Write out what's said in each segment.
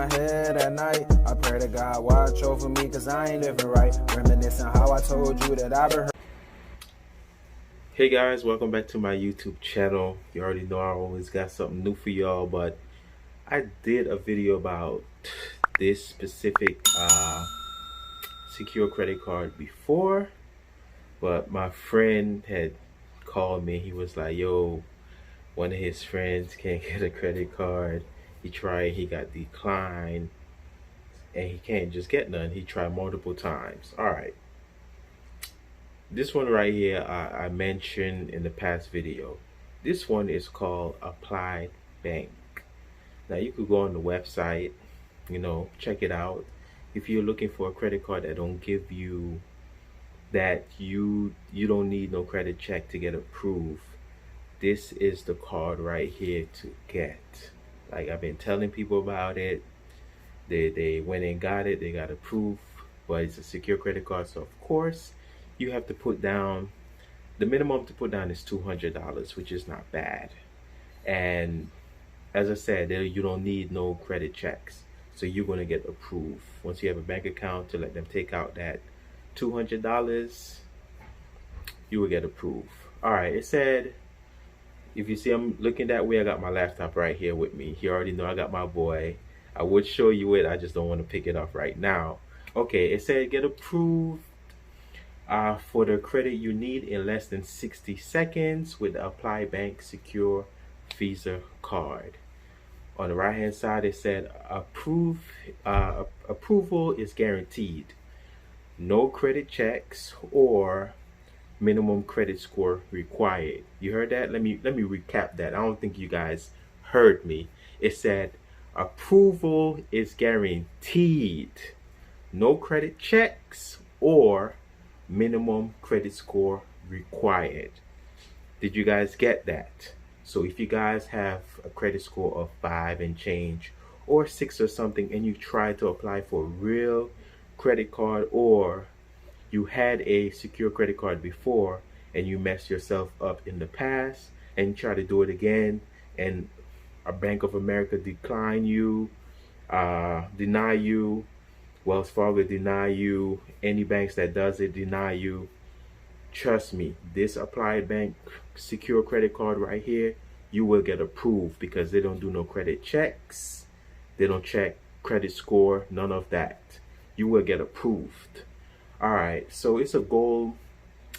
My head at night, I pray to God watch over me, cause I ain't living right. Reminiscing how I told you that I've been hurt. Hey guys, welcome back to my YouTube channel. You already know I always got something new for y'all, but I did a video about this specific secure credit card before, but my friend had called me. He was like, yo, one of his friends can't get a credit card. He tried, he got declined, and he can't just get none. He tried multiple times. All right. This one right here, I mentioned in the past video. This one is called Applied Bank. Now you could go on the website, check it out. If you're looking for a credit card that don't give you that you don't need no credit check to get approved, this is the card right here to get. Like I've been telling people about it. They went and got it, they got approved, but it's a secure credit card, so of course you have to put down, the minimum to put down is $200, which is not bad. And as I said, you don't need no credit checks, so you're going to get approved once you have a bank account to let them take out that $200. You will get approved. All right, it said, if you see I'm looking that way, I got my laptop right here with me. You already know I got my boy. I would show you it, I just don't want to pick it up right now. Okay, it said get approved for the credit you need in less than 60 seconds with the Apply Bank Secure Visa card. On the right hand side it said approval is guaranteed. No credit checks or minimum credit score required. You heard that? Let me recap that. I don't think you guys heard me. It said approval is guaranteed. No credit checks or minimum credit score required. Did you guys get that? So if you guys have a credit score of 5 and change or 6 or something, and you try to apply for a real credit card, or you had a secure credit card before and you messed yourself up in the past and you try to do it again, and a Bank of America deny you, Wells Fargo deny you, any banks that does it deny you, trust me, this Applied Bank secure credit card right here, you will get approved, because they don't do no credit checks, they don't check credit score, none of that. You will get approved. All right, so it's a gold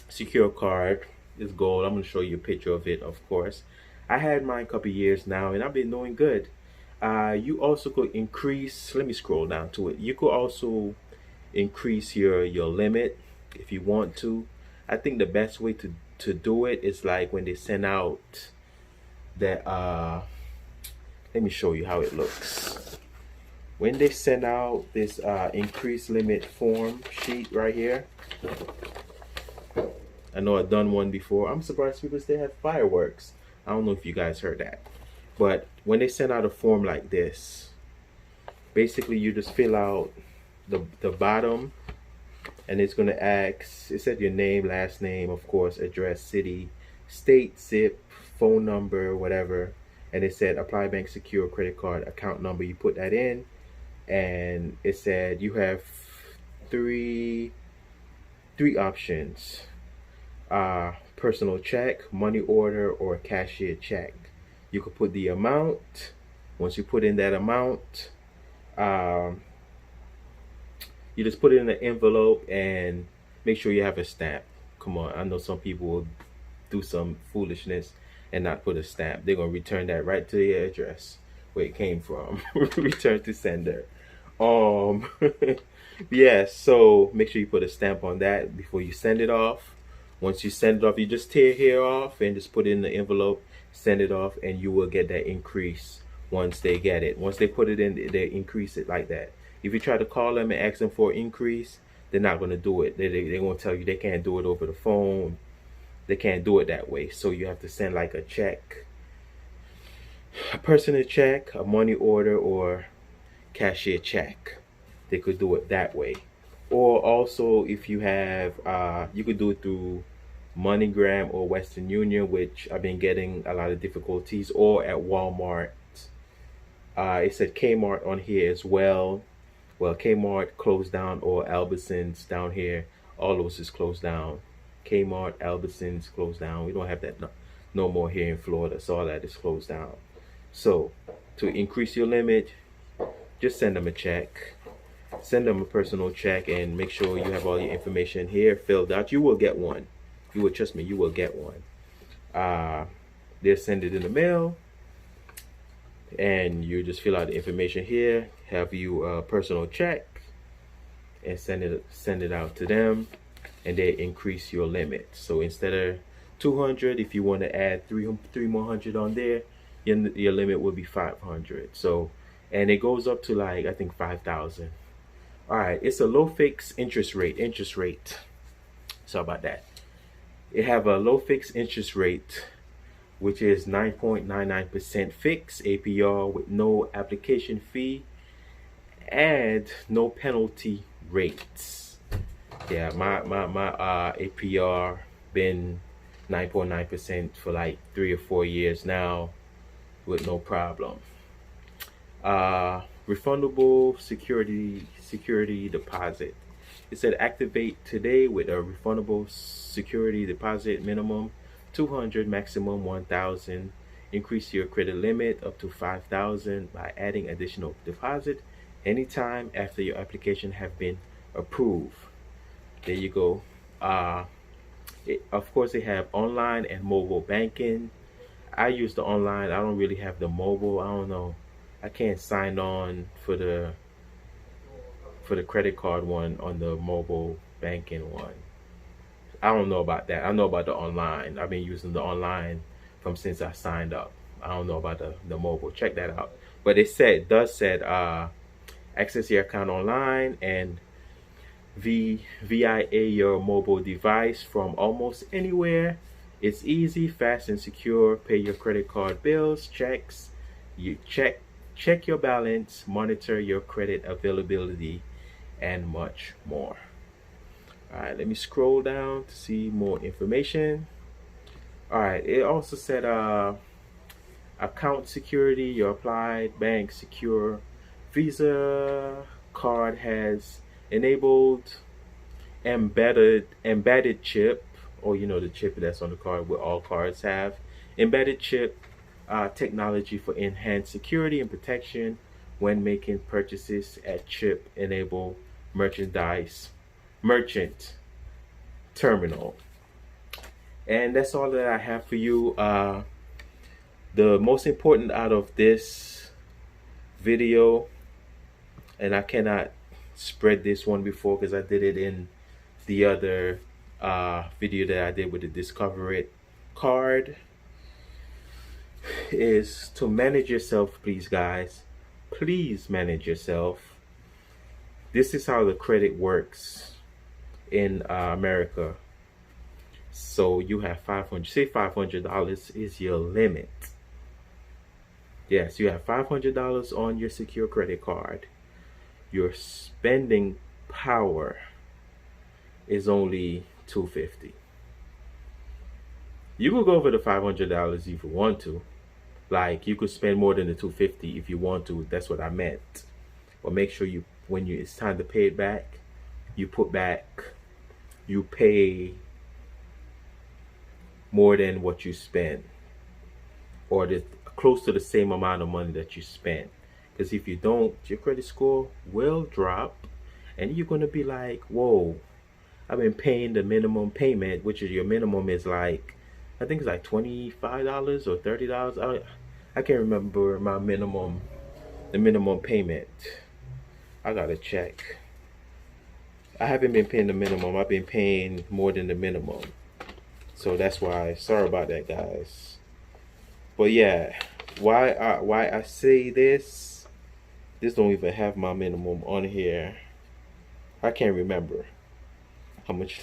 secure card. It's gold. I'm going to show you a picture of it, of course. I had mine a couple years now and I've been doing good. You also could increase, let me scroll down to it. You could also increase your limit if you want to. I think the best way to do it is like when they send out that, let me show you how it looks. When they send out this increased limit form sheet right here, I know I've done one before. I'm surprised people still have fireworks. I don't know if you guys heard that. But when they send out a form like this, basically you just fill out the bottom, and it's going to ask, it said your name, last name, of course, address, city, state, zip, phone number, whatever. And it said Apply Bank Secure Credit Card account number. You put that in, and it said you have three options: personal check, money order, or cashier check. You could put the amount. Once you put in that amount, you just put it in an envelope and make sure you have a stamp. Come on, I know some people will do some foolishness and not put a stamp. They're gonna return that right to the address where it came from. Return to sender. Yeah, so make sure you put a stamp on that before you send it off. Once you send it off, you just tear here off and just put it in the envelope, send it off, and you will get that increase once they get it. Once they put it in, they increase it like that. If you try to call them and ask them for an increase, they're not going to do it. They're going to tell you they can't do it over the phone. They can't do it that way. So you have to send like a check, a personal check, a money order, or cashier check. They could do it that way. Or also, if you have, you could do it through MoneyGram or Western Union, which I've been getting a lot of difficulties, or at Walmart. It said Kmart on here as well. Well, Kmart closed down, or Albertsons down here. All those is closed down. Kmart, Albertsons closed down. We don't have that no more here in Florida. So all that is closed down. So to increase your limit, just send them a check. Send them a personal check and make sure you have all your information here filled out. You will get one. You will, trust me, you will get one. They'll send it in the mail, and you just fill out the information here, have you a personal check, and send it out to them, and they increase your limit. So instead of 200, if you want to add three more hundred on there, your limit will be 500. So, and it goes up to, like, I think 5,000. All right, it's a low fixed interest rate. So about that, it have a low fixed interest rate, which is 9.99% fixed APR with no application fee and no penalty rates. Yeah, my APR been 9.9% for like 3 or 4 years now with no problem. Refundable security deposit. It said activate today with a refundable security deposit, minimum 200, maximum 1,000. Increase your credit limit up to 5,000 by adding additional deposit anytime after your application have been approved. There you go. Of course, they have online and mobile banking. I use the online. I don't really have the mobile. I don't know. I can't sign on for the credit card one on the mobile banking one. I don't know about that. I know about the online. I've been using the online from since I signed up. I don't know about the mobile. Check that out. But it said access your account online and via your mobile device from almost anywhere. It's easy, fast, and secure. Pay your credit card bills, checks. You check your balance, monitor your credit availability, and much more. All right, let me scroll down to see more information. All right, it also said account security, your applied bank secure Visa card has enabled embedded chip, or the chip that's on the card, what all cards have. Embedded chip technology for enhanced security and protection when making purchases at chip enable merchant terminal. And that's all that I have for you. The most important out of this video, and I cannot spread this one before because I did it in the other video that I did with the Discover It card, is to manage yourself. Please, guys, please manage yourself. This is how the credit works in America. So you have 500, say $500 is your limit. Yes, you have $500 on your secure credit card. Your spending power is only $250. You could go over the $500 if you want to. Like, you could spend more than the $250 if you want to. That's what I meant. But make sure when it's time to pay it back, you pay more than what you spend, or close to the same amount of money that you spend. Because if you don't, your credit score will drop, and you're going to be like, whoa, I've been paying the minimum payment, which is your minimum is like, I think it's like $25 or $30. I can't remember the minimum payment. I gotta check. I haven't been paying the minimum. I've been paying more than the minimum. So that's why, sorry about that, guys. But yeah, why I say this don't even have my minimum on here. I can't remember how much.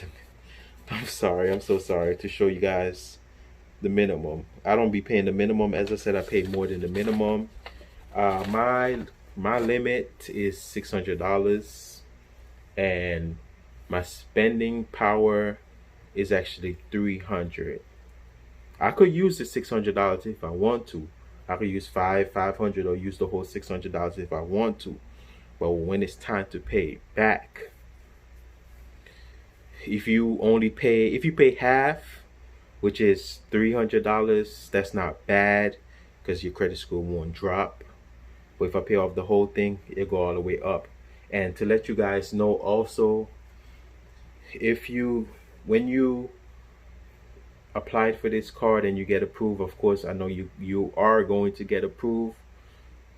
I'm sorry. I'm so sorry to show you guys the minimum. I don't be paying the minimum. As I said, I pay more than the minimum. My limit is $600, and my spending power is actually $300. I could use the $600 if I want to. I could use 500 or use the whole $600 if I want to. But when it's time to pay back, if you pay half, which is $300, that's not bad because your credit score won't drop. But if I pay off the whole thing, it'll go all the way up. And to let you guys know also, if you when you applied for this card and you get approved, of course I know you are going to get approved.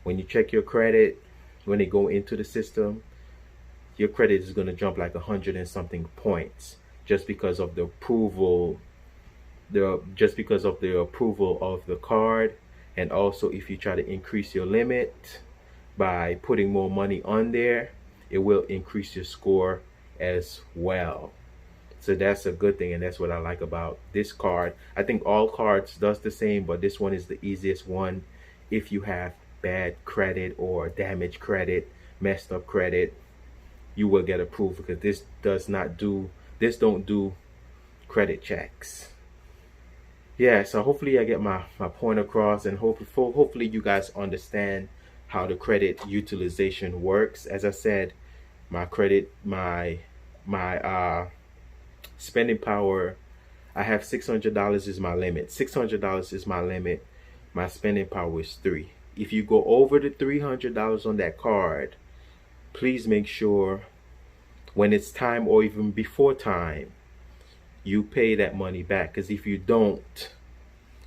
When you check your credit, when they go into the system, your credit is going to jump like 100 and something points just because of the approval, of the card. And also, if you try to increase your limit by putting more money on there, it will increase your score as well. So that's a good thing, and that's what I like about this card. I think all cards does the same, but this one is the easiest one. If you have bad credit or damaged credit, messed up credit, you will get approved because this don't do credit checks. Yeah, so hopefully I get my point across, and hopefully you guys understand how the credit utilization works. As I said, my credit, my spending power, I have $600 is my limit. $600 is my limit. My spending power is 3. If you go over the $300 on that card, please make sure when it's time or even before time, you pay that money back. Because if you don't,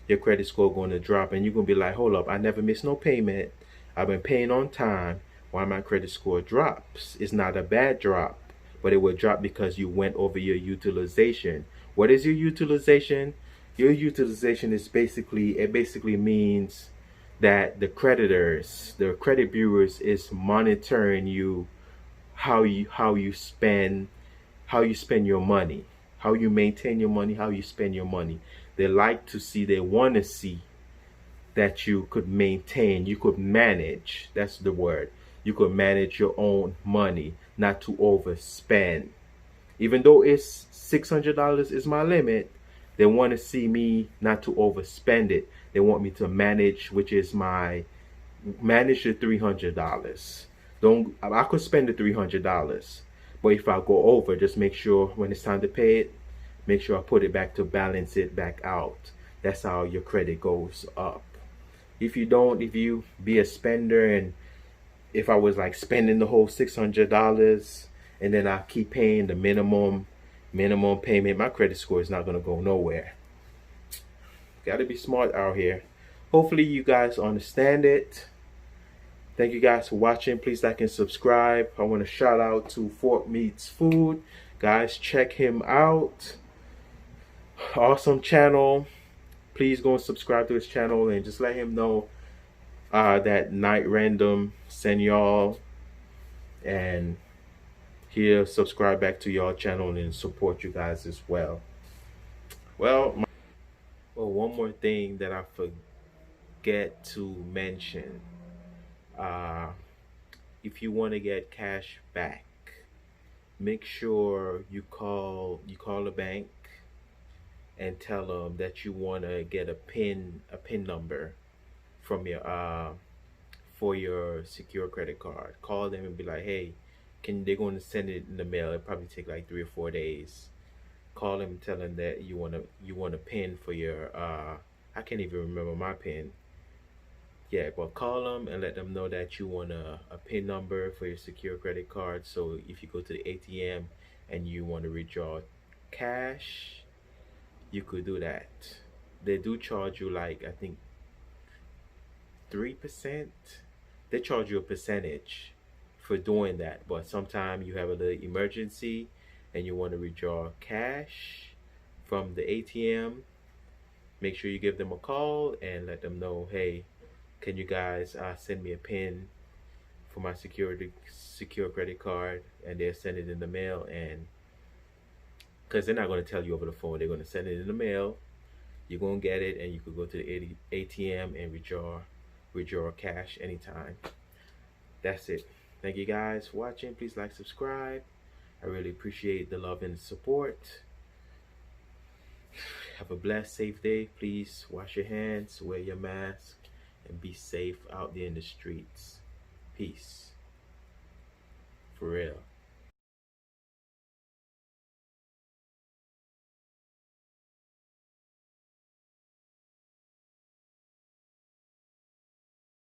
your credit score going to drop, and you're going to be like, hold up, I never missed no payment. I've been paying on time. Why my credit score drops? It's not a bad drop, but it will drop because you went over your utilization. What is your utilization? Your utilization is basically means that the creditors, the credit bureaus is monitoring you, how you spend your money, how you maintain your money, how you spend your money. They want to see that you could maintain, you could manage, that's the word. You could manage your own money, not to overspend. Even though it's $600 is my limit, they want to see me not to overspend it. They want me to manage, which is manage the $300. I could spend the $300, but if I go over, just make sure when it's time to pay it, make sure I put it back to balance it back out. That's how your credit goes up. If you be a spender, and if I was like spending the whole $600 and then I keep paying the minimum payment, my credit score is not going to go nowhere. Got to be smart out here. Hopefully you guys understand it. Thank you guys for watching. Please like and subscribe. I want to shout out to Fork Meats Food. Guys, check him out. Awesome channel. Please go and subscribe to his channel and just let him know that Night Random send y'all, and he'll subscribe back to y'all channel and support you guys as well. Well, one more thing that I forget to mention. If you want to get cash back, make sure you call the bank and tell them that you want to get a pin number from your for your secure credit card. Call them and be like, hey, they're going to send it in the mail. It'll probably take like 3 or 4 days. Call them and tell them that you want a pin for your I can't even remember my pin. Yeah, but call them and let them know that you want a PIN number for your secure credit card. So if you go to the ATM and you want to withdraw cash, you could do that. They do charge you like, I think 3%. They charge you a percentage for doing that. But sometimes you have a little emergency and you want to withdraw cash from the ATM. Make sure you give them a call and let them know, hey, can you guys send me a PIN for my secure credit card? And they'll send it in the mail. And because they're not going to tell you over the phone, they're going to send it in the mail. You're going to get it, and you could go to the ATM and withdraw cash anytime. That's it. Thank you guys for watching. Please like, subscribe. I really appreciate the love and support. Have a blessed, safe day. Please wash your hands, wear your mask, and be safe out there in the streets. Peace. For real.